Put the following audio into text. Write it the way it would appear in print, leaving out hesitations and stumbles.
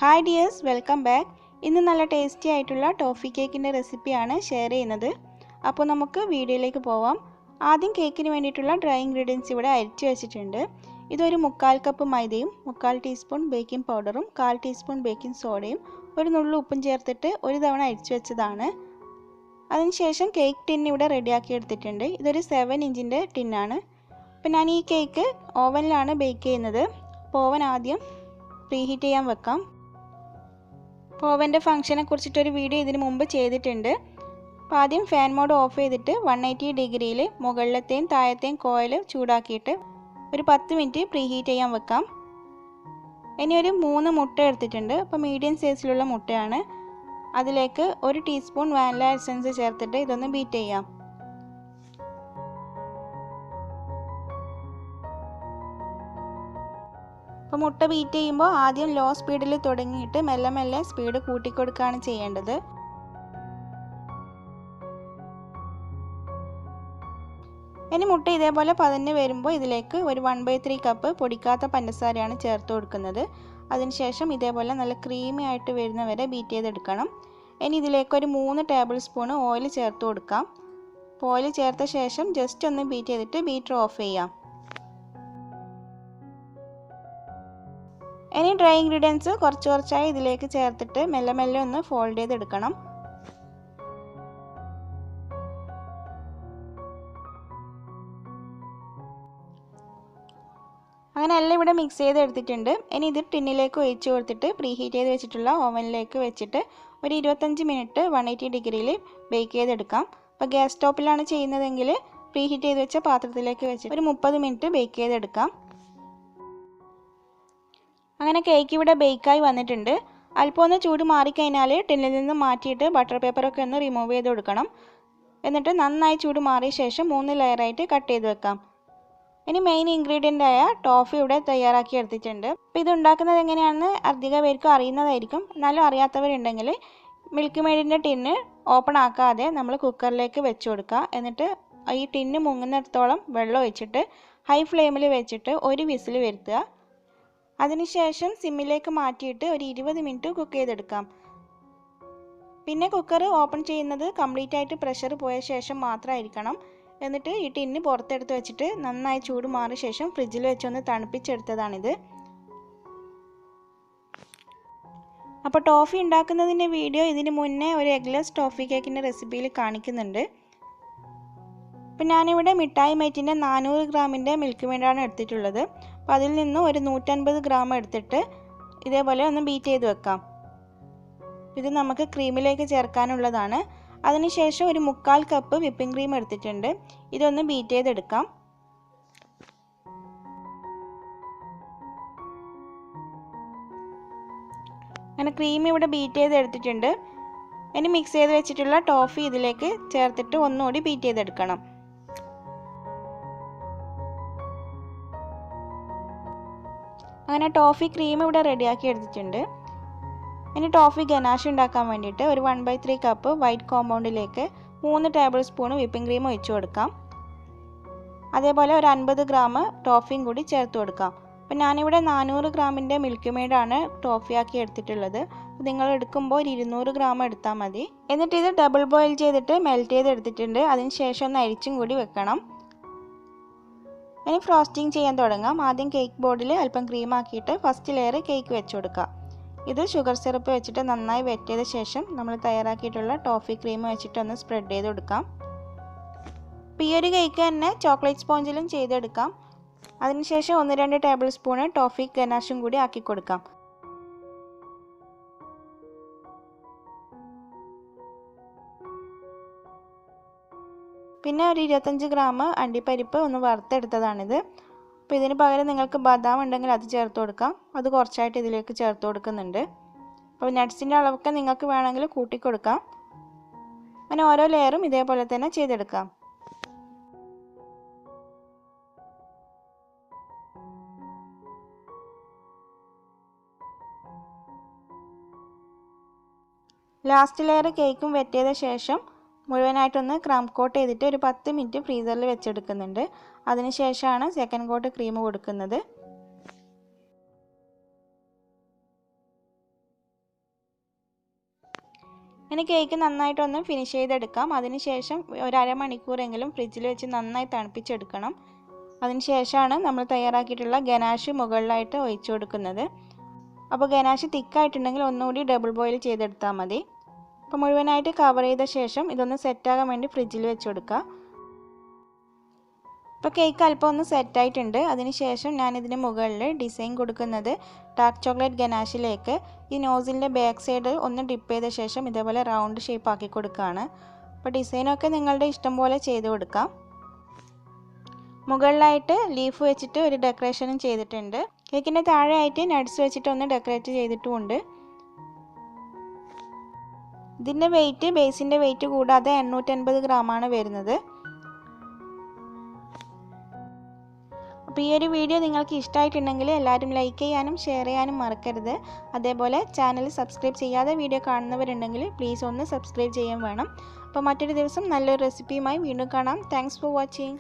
Hi dears, welcome back. ഇന്ന് നല്ല tasty ആയിട്ടുള്ള ടോഫി കേക്കിൻ്റെ റെസിപ്പിയാണ് ഷെയർ ചെയ്യുന്നത്. അപ്പോൾ നമുക്ക് വീഡിയോയിലേക്ക് പോവാം. ആദ്യം കേക്കിന് വേണ്ടിയിട്ടുള്ള ഡ്രൈ ഇൻഗ്രീഡിയൻസ് ഇവിടെ അരിച്ചു വെച്ചിട്ടുണ്ട്. ഇതൊരു 1/4 കപ്പ് മൈദയും 1/4 ടീസ്പൂൺ ബേക്കിംഗ് പൗഡറും 1/4 ടീസ്പൂൺ ബേക്കിംഗ് സോഡയും ഒരു നുള്ളു ഉപ്പും ചേർത്തിട്ട് ഒരു തവണ അരിച്ചു വെച്ചതാണ്. അതിനുശേഷം കേക്ക് ടിൻ ഇവിടെ റെഡിയാക്കി എടുത്തിട്ടുണ്ട്. ഇതൊരു 7 ഇഞ്ചിൻ്റെ ടിന്നാണ്. അപ്പോൾ ഞാൻ ഈ കേക്ക് ഓവനിലാണ് ബേക്ക് ചെയ്യുന്നത്. അപ്പോൾ ഓവൻ ആദ്യം പ്രീഹീറ്റ് ചെയ്യാൻ വെക്കാം. അപ്പോൾ ഓവൻ്റെ ഫംഗ്ഷനെ കുറിച്ചിട്ടൊരു വീഡിയോ ഇതിന് മുമ്പ് ചെയ്തിട്ടുണ്ട്. അപ്പോൾ ആദ്യം ഫാൻ മോഡ് ഓഫ് ചെയ്തിട്ട് 180 ഡിഗ്രിയിൽ മുകളിലത്തെയും താഴത്തെയും കോയിൽ ചൂടാക്കിയിട്ട് ഒരു 10 മിനിറ്റ് പ്രീഹീറ്റ് ചെയ്യാൻ വെക്കാം. ഇനി ഒരു 3 മുട്ട എടുത്തിട്ടുണ്ട്. അപ്പോൾ മീഡിയം സൈസിലുള്ള മുട്ടയാണ്. അതിലേക്ക് 1 ടീസ്പൂൺ വാനില എസൻസ് ചേർത്തിട്ട് ഇതൊന്ന് ബീറ്റ് ചെയ്യാം. അപ്പോൾ മുട്ട ബീറ്റ് ചെയ്യുമ്പോൾ ആദ്യം ലോ സ്പീഡിൽ തുടങ്ങിയിട്ട് മെല്ലെ മെല്ലെ സ്പീഡ് കൂട്ടിക്കൊടുക്കുകയാണ് ചെയ്യേണ്ടത്. ഇനി മുട്ട ഇതേപോലെ പതഞ്ഞ് വരുമ്പോൾ ഇതിലേക്ക് ഒരു 1/3 കപ്പ് പൊടിക്കാത്ത പഞ്ചസാരയാണ് ചേർത്ത് കൊടുക്കുന്നത്. അതിനുശേഷം ഇതേപോലെ നല്ല ക്രീമി ആയിട്ട് വരുന്നവരെ ബീറ്റ് ചെയ്തെടുക്കണം. ഇനി ഇതിലേക്ക് ഒരു 3 ടേബിൾ സ്പൂൺ ഓയിൽ ചേർത്ത് കൊടുക്കാം. ഓയിൽ ചേർത്ത ശേഷം ജസ്റ്റ് ഒന്ന് ബീറ്റ് ചെയ്തിട്ട് ബീറ്റർ ഓഫ് ചെയ്യാം. ഇനി ഡ്രൈ ഇൻഗ്രീഡിയൻസ് കുറച്ചായി ഇതിലേക്ക് ചേർത്തിട്ട് മെല്ലെ മെല്ലെ ഒന്ന് ഫോൾഡ് ചെയ്തെടുക്കണം. അങ്ങനെ എല്ലാം ഇവിടെ മിക്സ് ചെയ്തെടുത്തിട്ടുണ്ട്. ഇനി ഇത് ടിന്നിലേക്ക് ഒഴിച്ച് കൊടുത്തിട്ട് പ്രീഹീറ്റ് ചെയ്ത് വെച്ചിട്ടുള്ള ഓവനിലേക്ക് വെച്ചിട്ട് ഒരു 25 മിനിറ്റ് 180 ഡിഗ്രിയിൽ ബേക്ക് ചെയ്തെടുക്കാം. അപ്പോൾ ഗ്യാസ് സ്റ്റോപ്പിലാണ് ചെയ്യുന്നതെങ്കിൽ പ്രീഹീറ്റ് ചെയ്ത് വെച്ച പാത്രത്തിലേക്ക് വെച്ചിട്ട് ഒരു 30 മിനിറ്റ് ബേക്ക് ചെയ്തെടുക്കാം. അങ്ങനെ കേക്ക് ഇവിടെ ബേക്കായി വന്നിട്ടുണ്ട്. അല്പം ഒന്ന് ചൂട് മാറിക്കഴിഞ്ഞാൽ ടിന്നിൽ നിന്ന് മാറ്റിയിട്ട് ബട്ടർ പേപ്പറൊക്കെ ഒന്ന് റിമൂവ് ചെയ്ത് കൊടുക്കണം. എന്നിട്ട് നന്നായി ചൂട് മാറിയ ശേഷം 3 ലെയറായിട്ട് കട്ട് ചെയ്ത് വെക്കാം. ഇനി മെയിൻ ഇൻഗ്രീഡിയൻ്റ് ആയ ടോഫി ഇവിടെ തയ്യാറാക്കി എടുത്തിട്ടുണ്ട്. അപ്പോൾ ഇത് ഉണ്ടാക്കുന്നത് എങ്ങനെയാണെന്ന് അധികം പേർക്കും അറിയുന്നതായിരിക്കും. എന്നാലും അറിയാത്തവരുണ്ടെങ്കിൽ മിൽക്ക് മെയ്ഡിൻ്റെ ടിന്ന് ഓപ്പൺ ആക്കാതെ നമ്മൾ കുക്കറിലേക്ക് വെച്ച് കൊടുക്കുക. എന്നിട്ട് ഈ ടിന്ന് മുങ്ങുന്നിടത്തോളം വെള്ളം ഒഴിച്ചിട്ട് ഹൈ ഫ്ലെയിമിൽ വെച്ചിട്ട് ഒരു വിസിൽ വരുത്തുക. അതിനുശേഷം സിമ്മിലേക്ക് മാറ്റിയിട്ട് ഒരു 20 മിനിറ്റ് കുക്ക് ചെയ്തെടുക്കാം. പിന്നെ കുക്കർ ഓപ്പൺ ചെയ്യുന്നത് കംപ്ലീറ്റ് ആയിട്ട് പ്രഷർ പോയ ശേഷം മാത്രമായിരിക്കണം. എന്നിട്ട് ഈ ടിന്ന് പുറത്തെടുത്ത് വെച്ചിട്ട് നന്നായി ചൂട് മാറിയ ശേഷം ഫ്രിഡ്ജിൽ വെച്ചൊന്ന് തണുപ്പിച്ചെടുത്തതാണിത്. അപ്പോൾ ടോഫി ഉണ്ടാക്കുന്നതിൻ്റെ വീഡിയോ ഇതിന് മുന്നേ ഒരു എഗ്ലെസ് ടോഫി കേക്കിൻ്റെ റെസിപ്പിയിൽ കാണിക്കുന്നുണ്ട്. അപ്പോൾ ഞാനിവിടെ മിഠായി മേറ്റിൻ്റെ 400 ഗ്രാമിൻ്റെ മിൽക്ക് മെയ്ഡാണ് എടുത്തിട്ടുള്ളത്. അപ്പോൾ അതിൽ നിന്ന് ഒരു 150 ഗ്രാം എടുത്തിട്ട് ഇതേപോലെ ഒന്ന് ബീറ്റ് ചെയ്ത് വെക്കാം. ഇത് നമുക്ക് ക്രീമിലേക്ക് ചേർക്കാനുള്ളതാണ്. അതിനുശേഷം ഒരു 1/4 കപ്പ് വിപ്പിംഗ് ക്രീം എടുത്തിട്ടുണ്ട്. ഇതൊന്ന് ബീറ്റ് ചെയ്തെടുക്കാം. അങ്ങനെ ക്രീം ഇവിടെ ബീറ്റ് ചെയ്ത് എടുത്തിട്ടുണ്ട്. ഇനി മിക്സ് ചെയ്ത് വെച്ചിട്ടുള്ള ടോഫി ഇതിലേക്ക് ചേർത്തിട്ട് ഒന്നുകൂടി ബീറ്റ് ചെയ്തെടുക്കണം. അങ്ങനെ ടോഫി ക്രീം ഇവിടെ റെഡിയാക്കി എടുത്തിട്ടുണ്ട്. ഇനി ടോഫി ഗനാഷ് ഉണ്ടാക്കാൻ വേണ്ടിയിട്ട് ഒരു 1/3 കപ്പ് വൈറ്റ് കോമ്പൗണ്ടിലേക്ക് 3 ടേബിൾ സ്പൂൺ വിപ്പിംഗ് ക്രീം ഒഴിച്ചു കൊടുക്കാം. അതേപോലെ ഒരു 50 ഗ്രാം ടോഫിയും കൂടി ചേർത്ത് കൊടുക്കാം. അപ്പോൾ ഞാനിവിടെ 400 ഗ്രാമിൻ്റെ മിൽക്ക് മെയ്ഡാണ് ടോഫിയാക്കി എടുത്തിട്ടുള്ളത്. നിങ്ങൾ എടുക്കുമ്പോൾ ഒരു 200 ഗ്രാം എടുത്താൽ മതി. എന്നിട്ട് ഇത് ഡബിൾ ബോയിൽ ചെയ്തിട്ട് മെൽറ്റ് ചെയ്തെടുത്തിട്ടുണ്ട്. അതിന് ശേഷം ഒന്ന് അരിച്ചും കൂടി വെക്കണം. ഇനി ഫ്രോസ്റ്റിംഗ് ചെയ്യാൻ തുടങ്ങാം. ആദ്യം കേക്ക് ബോർഡിൽ അല്പം ക്രീം ആക്കിയിട്ട് ഫസ്റ്റ് ലെയർ കേക്ക് വെച്ച് കൊടുക്കുക. ഇത് ഷുഗർ സിറപ്പ് വെച്ചിട്ട് നന്നായി വെറ്റ് ചെയ്ത ശേഷം നമ്മൾ തയ്യാറാക്കിയിട്ടുള്ള ടോഫി ക്രീം വെച്ചിട്ട് ഒന്ന് സ്പ്രെഡ് ചെയ്ത് കൊടുക്കാം. അപ്പോൾ ഈ ഒരു കേക്ക് തന്നെ ചോക്ലേറ്റ് സ്പോഞ്ചിലും ചെയ്തെടുക്കാം. അതിനുശേഷം 1-2 ടേബിൾ സ്പൂൺ ടോഫി ഗനാഷും കൂടി ആക്കി കൊടുക്കാം. പിന്നെ ഒരു 25 ഗ്രാം അണ്ടിപ്പരിപ്പ് ഒന്ന് വറുത്തെടുത്തതാണിത്. അപ്പോൾ ഇതിന് പകരം നിങ്ങൾക്ക് ബദാം ഉണ്ടെങ്കിൽ അത് ചേർത്ത് കൊടുക്കാം. അത് കുറച്ചായിട്ട് ഇതിലേക്ക് ചേർത്ത് കൊടുക്കുന്നുണ്ട്. അപ്പോൾ നട്ട്സിൻ്റെ അളവൊക്കെ നിങ്ങൾക്ക് വേണമെങ്കിൽ കൂട്ടിക്കൊടുക്കാം. അങ്ങനെ ഓരോ ലെയറും ഇതേപോലെ തന്നെ ചെയ്തെടുക്കാം. ലാസ്റ്റ് ലെയർ കേക്കും വെറ്റ് ചെയ്ത ശേഷം മുഴുവനായിട്ടൊന്ന് ക്രം കോട്ട് ചെയ്തിട്ട് ഒരു 10 മിനിറ്റ് ഫ്രീസറിൽ വെച്ചെടുക്കുന്നുണ്ട്. അതിനുശേഷമാണ് സെക്കൻഡ് കോട്ട് ക്രീം കൊടുക്കുന്നത്. ഇനി കേക്ക് നന്നായിട്ടൊന്ന് ഫിനിഷ് ചെയ്തെടുക്കാം. അതിനുശേഷം ഒരു അരമണിക്കൂറെങ്കിലും ഫ്രിഡ്ജിൽ വെച്ച് നന്നായി തണുപ്പിച്ചെടുക്കണം. അതിനുശേഷമാണ് നമ്മൾ തയ്യാറാക്കിയിട്ടുള്ള ഗനാഷ് മുകളിലായിട്ട് ഒഴിച്ചു കൊടുക്കുന്നത്. അപ്പോൾ ഗനാഷ് തിക്കായിട്ടുണ്ടെങ്കിൽ ഒന്നുകൂടി ഡബിൾ ബോയിൽ ചെയ്തെടുത്താൽ മതി. അപ്പോൾ മുഴുവനായിട്ട് കവർ ചെയ്ത ശേഷം ഇതൊന്ന് സെറ്റാകാൻ വേണ്ടി ഫ്രിഡ്ജിൽ വെച്ച് കൊടുക്കുക. ഇപ്പോൾ കേക്ക് അല്പം ഒന്ന് സെറ്റായിട്ടുണ്ട്. അതിനുശേഷം ഞാനിതിന് മുകളിൽ ഡിസൈൻ കൊടുക്കുന്നത് ഡാർക്ക് ചോക്ലേറ്റ് ഗനാഷിലേക്ക് ഈ നോസിലിൻ്റെ ബാക്ക് സൈഡ് ഒന്ന് ഡിപ്പ് ചെയ്ത ശേഷം ഇതേപോലെ റൗണ്ട് ഷേപ്പ് ആക്കി കൊടുക്കുകയാണ്. അപ്പോൾ ഡിസൈനൊക്കെ നിങ്ങളുടെ ഇഷ്ടം പോലെ ചെയ്ത് കൊടുക്കാം. മുകളിലായിട്ട് ലീഫ് വെച്ചിട്ട് ഒരു ഡെക്കറേഷനും ചെയ്തിട്ടുണ്ട്. കേക്കിൻ്റെ താഴെയായിട്ട് നട്ട്സ് വെച്ചിട്ട് ഒന്ന് ഡെക്കറേറ്റ് ചെയ്തിട്ടുമുണ്ട്. ഇതിൻ്റെ വെയിറ്റ് ബേസിൻ്റെ വെയിറ്റ് കൂടാതെ 850 ഗ്രാമാണ് വരുന്നത്. അപ്പോൾ ഈ ഒരു വീഡിയോ നിങ്ങൾക്ക് ഇഷ്ടമായിട്ടുണ്ടെങ്കിൽ എല്ലാവരും ലൈക്ക് ചെയ്യാനും ഷെയർ ചെയ്യാനും മറക്കരുത്. അതേപോലെ ചാനൽ സബ്സ്ക്രൈബ് ചെയ്യാതെ വീഡിയോ കാണുന്നവരുണ്ടെങ്കിൽ പ്ലീസ് ഒന്ന് സബ്സ്ക്രൈബ് ചെയ്യാൻ വേണം. അപ്പോൾ മറ്റൊരു ദിവസം നല്ലൊരു റെസിപ്പിയുമായി വീണ്ടും കാണാം. Thanks for watching.